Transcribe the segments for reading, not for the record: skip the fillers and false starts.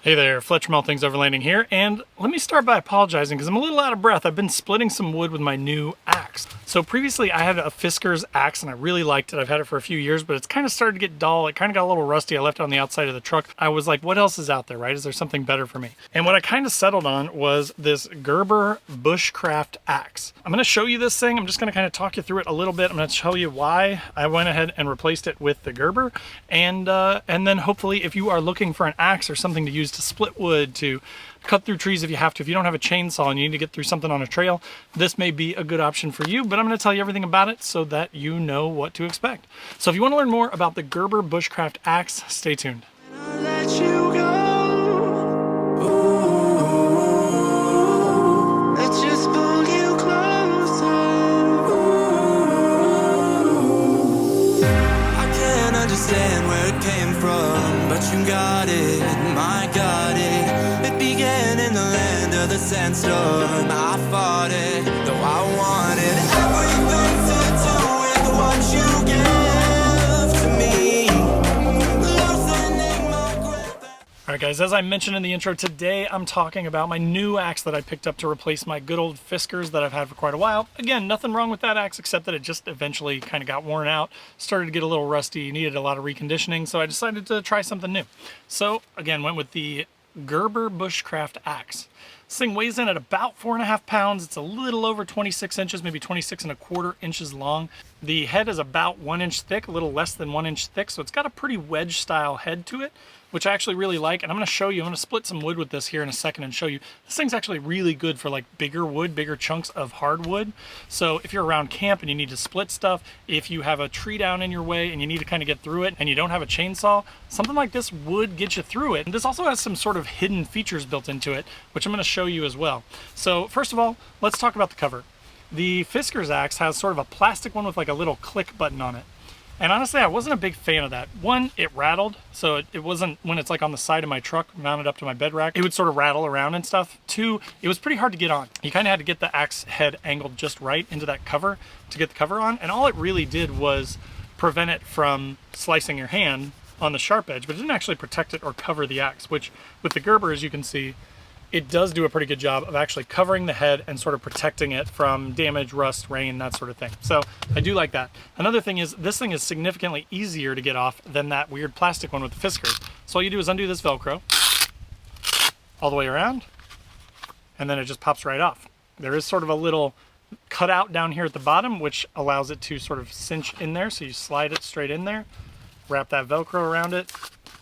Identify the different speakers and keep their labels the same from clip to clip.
Speaker 1: Hey there, Fletcher from All Things Overlanding here, and let me start by apologizing because I'm a little out of breath. I've been splitting some wood with my new axe. So previously I had a Fisker's axe and I really liked it. I've had it for a few years, but it's kind of started to get dull. It kind of got a little rusty. I left it on the outside of the truck. I was like, what else is out there, right? Is there something better for me? And what I kind of settled on was this Gerber Bushcraft Axe. I'm going to show you this thing. I'm just going to kind of talk you through it a little bit. I'm going to show you why I went ahead and replaced it with the Gerber, and then hopefully if you are looking for an axe or something to use to split wood, to cut through trees if you have to. If you don't have a chainsaw and you need to get through something on a trail, this may be a good option for you, but I'm going to tell you everything about it so that you know what to expect. So if you want to learn more about the Gerber Bushcraft Axe, stay tuned.
Speaker 2: Understand where it came from, but you got it, my got it. It began in the land of the sandstorm. I fought it, though I wanted everything to do with what you gave to me. Loosening my grip.
Speaker 1: Alright guys, as I mentioned in the intro, today I'm talking about my new axe that I picked up to replace my good old Fisker's that I've had for quite a while. Again, nothing wrong with that axe except that it just eventually kind of got worn out, started to get a little rusty, needed a lot of reconditioning, so I decided to try something new. So again, went with the Gerber Bushcraft Axe. This thing weighs in at about 4.5 pounds. It's a little over 26 inches, maybe 26.25 inches long. The head is about 1 inch thick, a little less than 1 inch thick, so it's got a pretty wedge style head to it, which I actually really like. And I'm going to show you, I'm going to split some wood with this here in a second and show you. This thing's actually really good for like bigger wood, bigger chunks of hardwood. So if you're around camp and you need to split stuff, if you have a tree down in your way and you need to kind of get through it and you don't have a chainsaw, something like this would get you through it. And this also has some sort of hidden features built into it, which I'm going to show you as well. So first of all, let's talk about the cover. The Fisker's axe has sort of a plastic one with like a little click button on it. And honestly, I wasn't a big fan of that. One, it rattled, so it wasn't, when it's like on the side of my truck, mounted up to my bed rack, it would sort of rattle around and stuff. Two, it was pretty hard to get on. You kind of had to get the axe head angled just right into that cover to get the cover on, and all it really did was prevent it from slicing your hand on the sharp edge, but it didn't actually protect it or cover the axe, which with the Gerber, as you can see, it does do a pretty good job of actually covering the head and sort of protecting it from damage, rust, rain, that sort of thing. So I do like that. Another thing is this thing is significantly easier to get off than that weird plastic one with the Fisker. So all you do is undo this Velcro all the way around, and then it just pops right off. There is sort of a little cutout down here at the bottom, which allows it to sort of cinch in there. So you slide it straight in there, wrap that Velcro around it,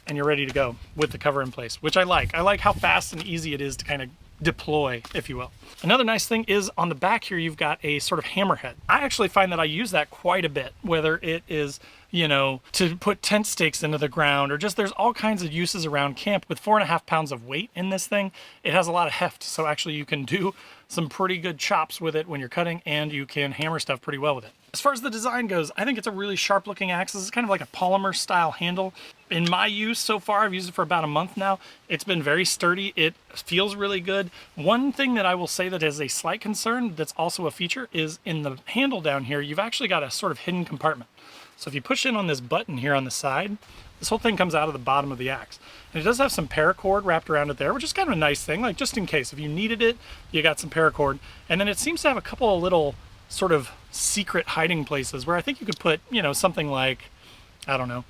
Speaker 1: and you're ready to go with the cover in place, which I like. I like how fast and easy it is to kind of deploy, if you will. Another nice thing is on the back here, you've got a sort of hammerhead. I actually find that I use that quite a bit, whether it is, you know, to put tent stakes into the ground, or just there's all kinds of uses around camp. With 4.5 pounds of weight in this thing, it has a lot of heft, so actually you can do some pretty good chops with it when you're cutting, and you can hammer stuff pretty well with it. As far as the design goes, I think it's a really sharp looking axe. This is kind of like a polymer style handle. In my use so far, I've used it for about a month now. It's been very sturdy. It feels really good. One thing that I will say that is a slight concern that's also a feature is in the handle down here, you've actually got a sort of hidden compartment. So if you push in on this button here on the side, this whole thing comes out of the bottom of the axe. And it does have some paracord wrapped around it there, which is kind of a nice thing, like just in case. If you needed it, you got some paracord. And then it seems to have a couple of little sort of secret hiding places where I think you could put, you know, something like, I don't know,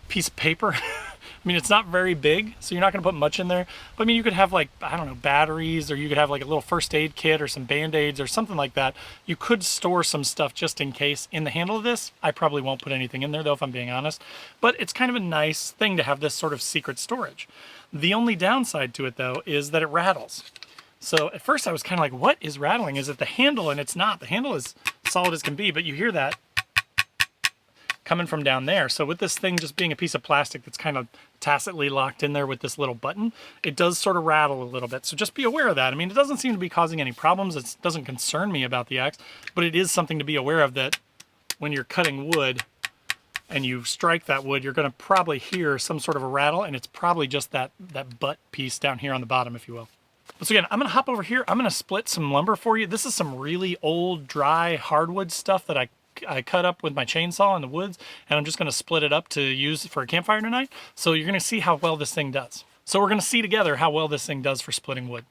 Speaker 1: piece of paper. I mean, it's not very big, so you're not going to put much in there. But I mean, you could have like, I don't know, batteries, or you could have like a little first aid kit or some Band-Aids or something like that. You could store some stuff just in case. In the handle of this, I probably won't put anything in there though, if I'm being honest. But it's kind of a nice thing to have this sort of secret storage. The only downside to it though is that it rattles. So at first I was kind of like, what is rattling? Is it the handle? And it's not. The handle is solid as can be, but you hear that coming from down there. So with this thing just being a piece of plastic that's kind of tacitly locked in there with this little button, it does sort of rattle a little bit. So just be aware of that. I mean, it doesn't seem to be causing any problems. It doesn't concern me about the axe, but it is something to be aware of, that when you're cutting wood and you strike that wood, you're going to probably hear some sort of a rattle, and it's probably just that butt piece down here on the bottom, if you will. So again, I'm going to hop over here. I'm going to split some lumber for you. This is some really old, dry hardwood stuff that I cut up with my chainsaw in the woods, and I'm just going to split it up to use for a campfire tonight. So you're going to see how well this thing does. So we're gonna see together how well this thing does for splitting wood.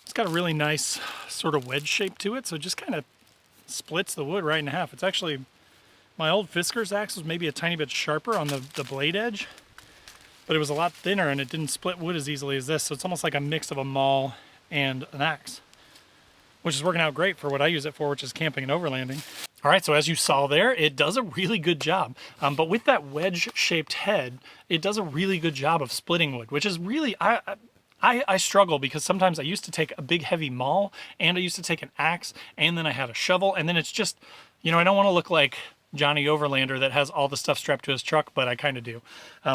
Speaker 1: It's got a really nice sort of wedge shape to it, so it just kind of splits the wood right in half. It's actually, my old Fisker's axe was maybe a tiny bit sharper on the blade edge, but it was a lot thinner and it didn't split wood as easily as this, so it's almost like a mix of a maul and an axe, which is working out great for what I use it for, which is camping and overlanding. All right, so as you saw there, it does a really good job. But with that wedge-shaped head, it does a really good job of splitting wood, which is really, I struggle because sometimes I used to take a big heavy maul and I used to take an axe and then I had a shovel, and then it's just, you know, I don't want to look like Johnny Overlander that has all the stuff strapped to his truck, but I kind of do.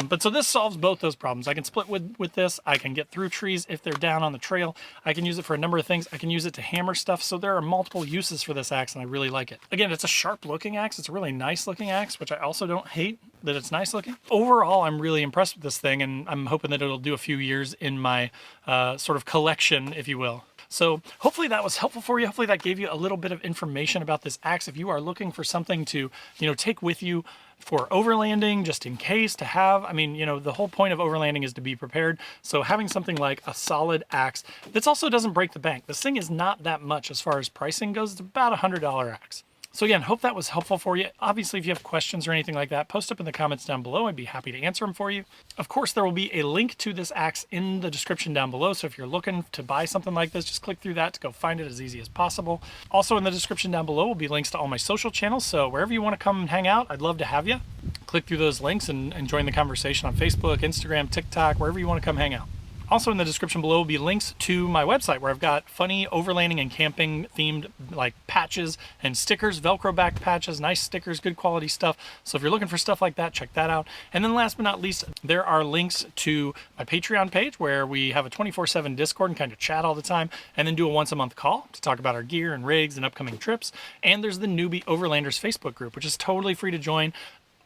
Speaker 1: But so this solves both those problems. I can split wood with this. I can get through trees if they're down on the trail. I can use it for a number of things. I can use it to hammer stuff. So there are multiple uses for this axe and I really like it. Again, it's a sharp looking axe. It's a really nice looking axe, which I also don't hate that it's nice looking. Overall, I'm really impressed with this thing and I'm hoping that it'll do a few years in my sort of collection, if you will. So hopefully that was helpful for you. Hopefully that gave you a little bit of information about this axe. If you are looking for something to, you know, take with you for overlanding, just in case to have, I mean, you know, the whole point of overlanding is to be prepared. So having something like a solid axe that also doesn't break the bank. This thing is not that much as far as pricing goes. It's about $100 axe. So again, hope that was helpful for you. Obviously, if you have questions or anything like that, post up in the comments down below. I'd be happy to answer them for you. Of course, there will be a link to this axe in the description down below. So if you're looking to buy something like this, just click through that to go find it as easy as possible. Also in the description down below will be links to all my social channels. So wherever you want to come and hang out, I'd love to have you. Click through those links and join the conversation on Facebook, Instagram, TikTok, wherever you want to come hang out. Also in the description below will be links to my website where I've got funny overlanding and camping themed like patches and stickers, Velcro backed patches, nice stickers, good quality stuff. So if you're looking for stuff like that, check that out. And then last but not least, there are links to my Patreon page where we have a 24/7 Discord and kind of chat all the time, and then do a once a month call to talk about our gear and rigs and upcoming trips. And there's the Newbie Overlanders Facebook group, which is totally free to join.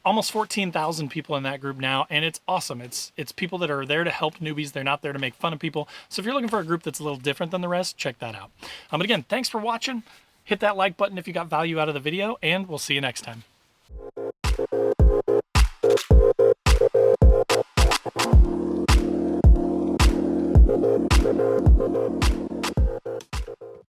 Speaker 1: Almost 14,000 people in that group now, and it's awesome. It's people that are there to help newbies. They're not there to make fun of people. So if you're looking for a group that's a little different than the rest, check that out. But again, thanks for watching. Hit that like button if you got value out of the video, and we'll see you next time.